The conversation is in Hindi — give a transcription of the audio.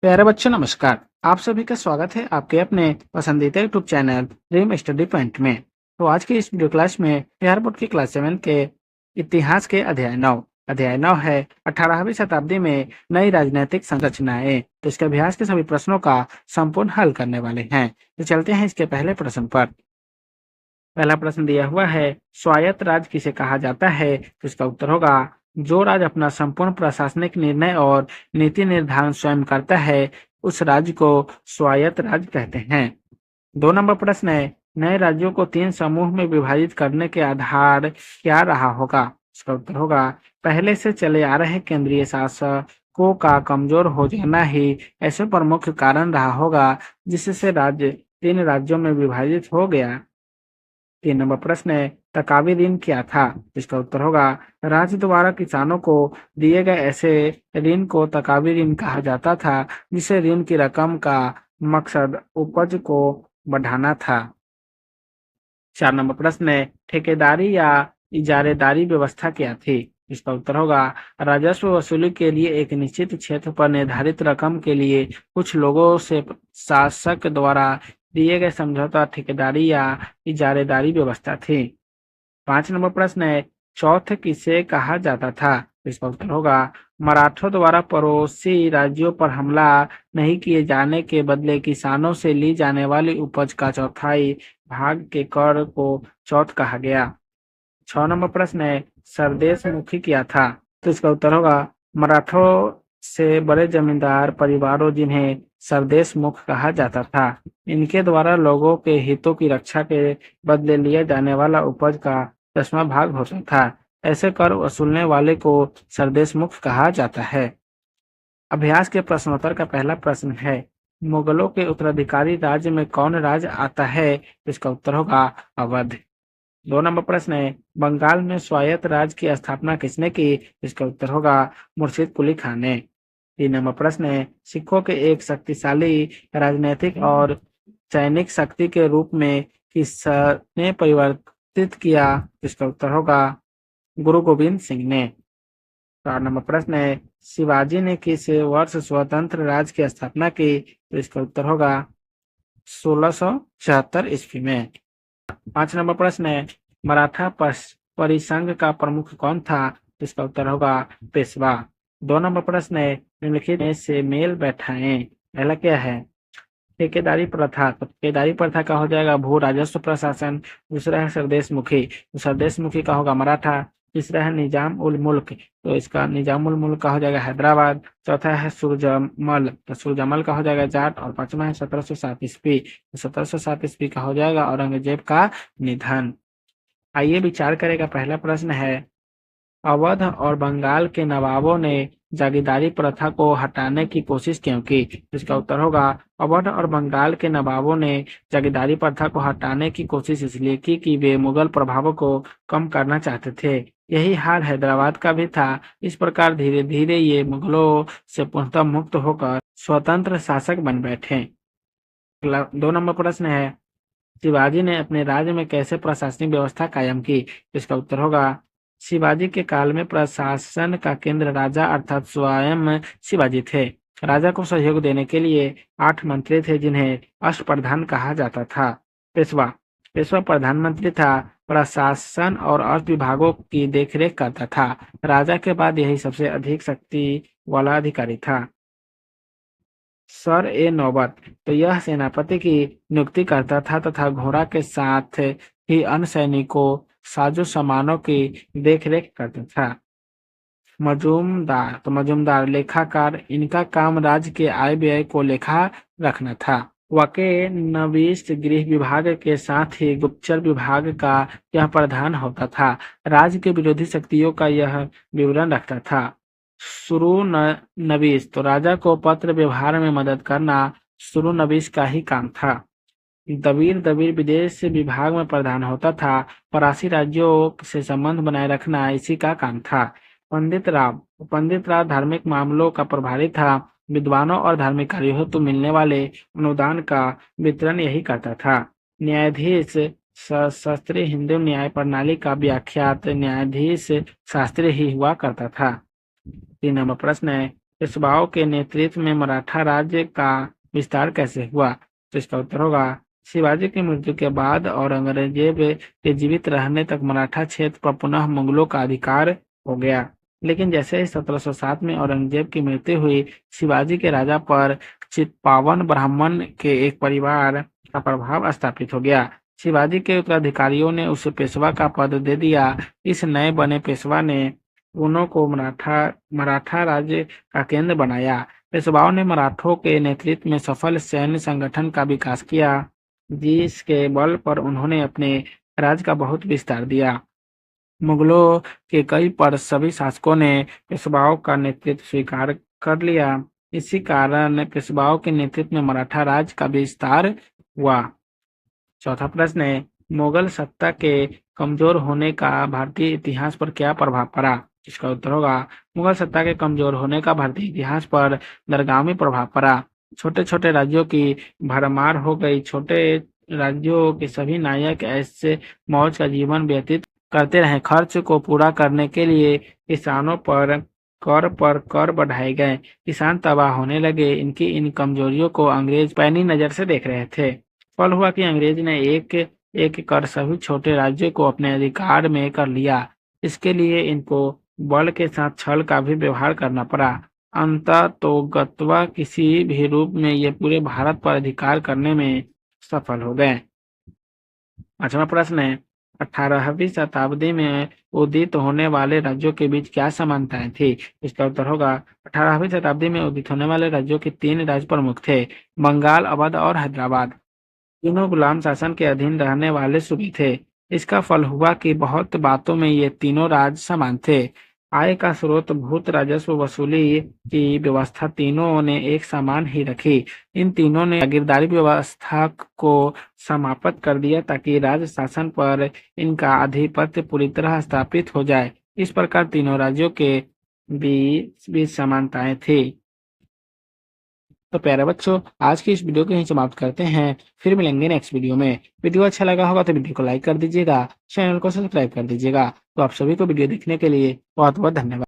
प्यारे बच्चों नमस्कार। आप सभी का स्वागत है आपके अपने पसंदीदा YouTube channel dream study point में। तो आज की इस वीडियो क्लास में बिहार बोर्ड की क्लास 7 के इतिहास के अध्याय 9 है 18वीं शताब्दी में नई राजनीतिक संरचनाएं। तो इसके अभ्यास के सभी प्रश्नों का संपूर्ण हल करने वाले हैं। तो चलते हैं इसके पहले प्रश्न पर। पहला प्रश्न दिया हुआ है, स्वायत्त राज्य किसे कहा जाता है? तो इसका उत्तर होगा, जो राज्य अपना संपूर्ण प्रशासनिक निर्णय और नीति निर्धारण स्वयं करता है उस राज्य को स्वायत्त राज्य कहते हैं। 2 नंबर प्रश्न है, नए राज्यों को 3 समूह में विभाजित करने के आधार क्या रहा होगा? इसका उत्तर होगा, पहले से चले आ रहे केंद्रीय शासकों का कमजोर हो जाना ही ऐसे प्रमुख कारण रहा होगा जिससे राज्य 3 राज्यों में विभाजित हो गया। 3 नंबर प्रश्न है, तकावी ऋण क्या था? इसका उत्तर होगा, राज्य द्वारा किसानों को दिए गए ऐसे ऋण को तकावी ऋण कहा जाता था जिसे ऋण की रकम का मकसद उपज को बढ़ाना था। 4 नंबर प्रश्न है, ठेकेदारी या इजारेदारी व्यवस्था क्या थी? इसका उत्तर होगा, राजस्व वसूली के लिए एक निश्चित क्षेत्र पर निर्धारित रकम के लिए कुछ लोगों से शासक द्वारा दिए गए समझौता ठेकेदारी या इजारेदारी व्यवस्था थी। 5 नंबर प्रश्न है, चौथ किसे कहा जाता था? इसका उत्तर होगा, मराठों द्वारा पड़ोसी राज्यों पर हमला नहीं किए जाने के बदले किसानों से ली जाने वाली उपज का चौथाई भाग के कर को चौथ कहा गया। 6 नंबर प्रश्न है, सरदेश मुखी क्या था? तो इसका उत्तर होगा, मराठों से बड़े जमींदार परिवारों जिन्हें सरदेश मुख कहा जाता था, इनके द्वारा लोगों के हितों की रक्षा के बदले लिया जाने वाला उपज का 10वां भाग होता था। ऐसे कर वसूलने वाले को सरदेश मुख कहा जाता है। अभ्यास के प्रश्नोत्तर का पहला प्रश्न है, मुगलों के उत्तराधिकारी राज्य में कौन राज्य आता है? तो इसका उत्तर होगा, अवध। 2 नंबर प्रश्न है, बंगाल में स्वायत्त राज्य की स्थापना किसने की? इसका उत्तर होगा, मुर्शिद कुली खान ने। 3 नंबर प्रश्न है, सिखों के एक शक्तिशाली राजनीतिक और सैनिक शक्ति के रूप में किसने परिवर्तित किया? इसका उत्तर होगा, गुरु गोविंद सिंह ने। 4 नंबर प्रश्न है, शिवाजी ने किस वर्ष स्वतंत्र राज्य की स्थापना की? तो इसका उत्तर होगा, 1674 ईस्वी में। 5 नंबर प्रश्न है, मराठा परिसंघ का प्रमुख कौन था? तो इसका उत्तर होगा, पेशवा। 2 नंबर प्रश्न है, निम्नलिखित में से मेल बैठाएं। पहला क्या है? ठेकेदारी प्रथा। तो ठेकेदारी प्रथा का हो जाएगा भू राजस्व प्रशासन। दूसरा है सरदेश मुखी, तो सरदेश मुखी का होगा मराठा। तीसरा है निजाम उल मुल्क, तो इसका निजाम उल मुल्क का हो जाएगा हैदराबाद। चौथा है सुरजमल, तो सुरजमल का हो जाएगा जाट। और 5वां है 1707 ईस्वी, तो 1707 ईस्वी का हो जाएगा औरंगजेब का निधन। आइए विचार करेगा। पहला प्रश्न है, अवध और बंगाल के नवाबों ने जागीरदारी प्रथा को हटाने की कोशिश क्यों की? इसका उत्तर होगा, अवध और बंगाल के नवाबों ने जागीरदारी प्रथा को हटाने की कोशिश इसलिए की कि वे मुगल प्रभावों को कम करना चाहते थे। यही हाल हैदराबाद का भी था। इस प्रकार धीरे धीरे ये मुगलों से पूर्णतः मुक्त होकर स्वतंत्र शासक बन बैठे। 2 नंबर प्रश्न है, शिवाजी ने अपने राज्य में कैसे प्रशासनिक व्यवस्था कायम की? इसका उत्तर होगा, शिवाजी के काल में प्रशासन का केंद्र राजा अर्थात स्वयं शिवाजी थे। राजा को सहयोग देने के लिए 8 मंत्री थे जिन्हें अष्टप्रधान कहा जाता था। पेशवा पेशवा प्रधानमंत्री था, प्रशासन और अर्थ विभागों की देखरेख करता था। राजा के बाद यही सबसे अधिक शक्ति वाला अधिकारी था। सर ए नौबत, तो यह सेनापति की नियुक्ति करता था तथा घोड़ा के साथ ही अन्य सैनिकों साजो सामानों की देखरेख करता था। मजूमदार, तो मजूमदार लेखाकार, इनका काम राज्य के आय व्यय को लेखा रखना था। वके नवीस गृह विभाग के साथ ही गुप्तचर विभाग का यह प्रधान होता था। राज्य के विरोधी शक्तियों का यह विवरण रखता था। नवीस, तो राजा को पत्र व्यवहार में मदद करना नवीस का ही काम था। दबीर विदेश विभाग में प्रधान होता था। पड़ोसी राज्यों से संबंध बनाए रखना इसी का काम था। पंडित राव धार्मिक मामलों का प्रभारी था। विद्वानों और धार्मिक कार्यों हेतु मिलने वाले अनुदान का वितरण यही करता था। न्यायाधीश शास्त्री हिंदू न्याय प्रणाली का व्याख्यात न्यायाधीश शास्त्री ही हुआ करता था। 3 नंबर प्रश्न है, पेशवाओं के नेतृत्व में मराठा राज्य का विस्तार कैसे हुआ? तो इसका उत्तर होगा शिवाजी की मृत्यु के बाद औरंगजेब के जीवित रहने तक मराठा क्षेत्र पर पुनः मुगलों का अधिकार हो गया। लेकिन जैसे ही 1707 में औरंगजेब की मृत्यु हुई, शिवाजी के राजा पर चित्पावन ब्राह्मण के एक परिवार का प्रभाव स्थापित हो गया। शिवाजी के उत्तराधिकारियों ने उसे पेशवा का पद दे दिया। इस नए बने पेशवा ने पूनों को मराठा राज्य का केंद्र बनाया। पेशवाओं ने मराठों के नेतृत्व में सफल सैन्य संगठन का विकास किया, जिसके बल पर उन्होंने अपने राज्य का बहुत विस्तार दिया। मुगलों के कई पर सभी शासकों ने पेशवाओं का नेतृत्व स्वीकार कर लिया। इसी कारण पेशवाओं के नेतृत्व में मराठा राज्य का विस्तार हुआ। चौथा प्रश्न है, मुगल सत्ता के कमजोर होने का भारतीय इतिहास पर क्या प्रभाव पड़ा? इसका उत्तर होगा मुगल सत्ता के कमजोर होने का भारतीय इतिहास पर दूरगामी प्रभाव पड़ा। छोटे छोटे राज्यों की भरमार हो गई। छोटे राज्यों के सभी नायक ऐसे मौज का जीवन व्यतीत करते रहे। खर्च को पूरा करने के लिए किसानों पर कर बढ़ाए गए। किसान तबाह होने लगे। इनकी इन कमजोरियों को अंग्रेज पैनी नजर से देख रहे थे। फल हुआ कि अंग्रेज ने एक एक कर सभी छोटे राज्यों को अपने अधिकार में कर लिया। इसके लिए इनको बल के साथ छल का भी व्यवहार करना पड़ा। अंततोगत्वा किसी भी रूप में ये पूरे भारत पर अधिकार करने में सफल हो गए। 5वां प्रश्न है, 18वीं शताब्दी में उदित होने वाले राज्यों के बीच क्या समानताएं थी? इसका उत्तर होगा 18वीं शताब्दी में उदित होने वाले राज्यों के 3 राज्य प्रमुख थे, बंगाल, अवध और हैदराबाद। तीनों गुलाम शासन के अधीन रहने वाले सूबे थे। इसका फल हुआ कि बहुत बातों में ये तीनों राज्य समान थे। आय का स्रोत, भूत राजस्व वसूली की व्यवस्था तीनों ने एक समान ही रखी। इन तीनों ने जागीरदारी व्यवस्था को समाप्त कर दिया ताकि राज्य शासन पर इनका आधिपत्य पूरी तरह स्थापित हो जाए। इस प्रकार तीनों राज्यों के बीच समानताएं थी। तो प्यारे बच्चों, आज की इस वीडियो को यहीं समाप्त करते हैं। फिर मिलेंगे नेक्स्ट वीडियो में। वीडियो अच्छा लगा होगा तो वीडियो को लाइक कर दीजिएगा, चैनल को सब्सक्राइब कर दीजिएगा। तो आप सभी को वीडियो देखने के लिए बहुत बहुत धन्यवाद।